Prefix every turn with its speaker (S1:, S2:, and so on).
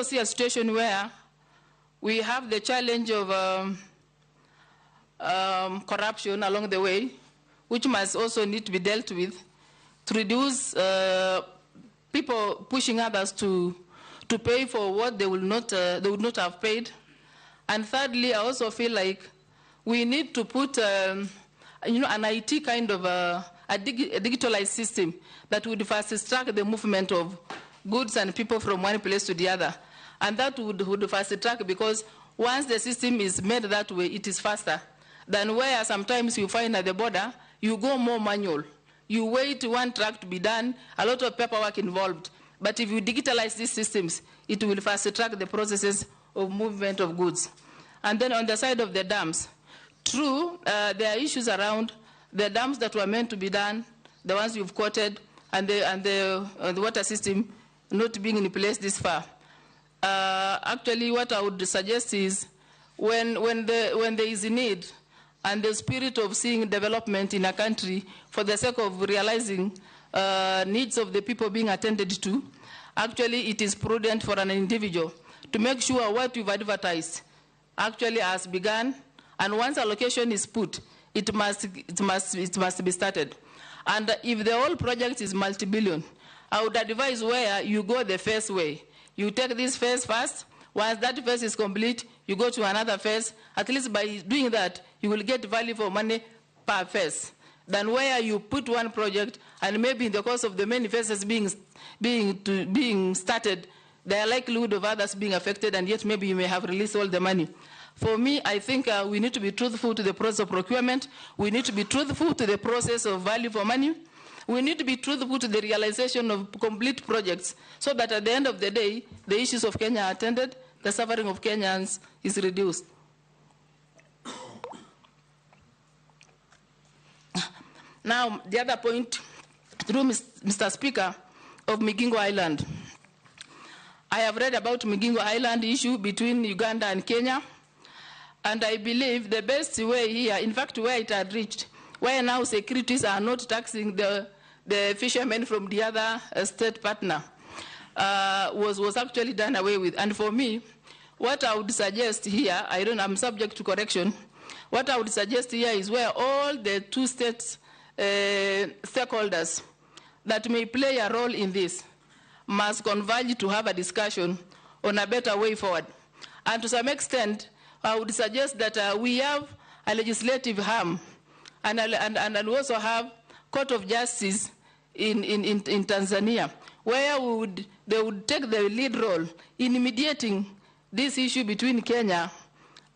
S1: see a situation where we have the challenge of corruption along the way, which must also need to be dealt with to reduce people pushing others to pay for what they would not have paid. And thirdly, I also feel like we need to put an IT kind of a digitalized system that would fast track the movement of goods and people from one place to the other. And that would fast track, because once the system is made that way, it is faster than where sometimes you find at the border, you go more manual. You wait one track to be done, a lot of paperwork involved. But if you digitalize these systems, it will fast track the processes of movement of goods. And then on the side of the dams, true, there are issues around the dams that were meant to be done, the ones you've quoted, and the water system not being in place this far. Actually, what I would suggest is when there is a need and the spirit of seeing development in a country for the sake of realizing needs of the people being attended to, actually it is prudent for an individual to make sure what you've advertised actually has begun, and once allocation is put, it must be started. And if the whole project is multi-billion, I would advise where you go the first way. You take this phase first. Once that phase is complete, you go to another phase. At least by doing that, you will get value for money per phase. Than where you put one project, and maybe in the course of the many phases being started, there are likelihood of others being affected, and yet maybe you may have released all the money. For me, I think we need to be truthful to the process of procurement. We need to be truthful to the process of value for money. We need to be truthful to the realization of complete projects, so that at the end of the day, the issues of Kenya are attended, the suffering of Kenyans is reduced. Now, the other point, through Mr. Speaker, of Migingo Island. I have read about Migingo Island issue between Uganda and Kenya, and I believe the best way here, in fact, where it had reached, where now securities are not taxing the fishermen from the other state partner, was actually done away with. And for me, what I would suggest here, I'm subject to correction, what I would suggest here is where all the two states stakeholders that may play a role in this must converge to have a discussion on a better way forward. And to some extent, I would suggest that we have a legislative arm, and we also have Court of Justice in Tanzania, where they would take the lead role in mediating this issue between Kenya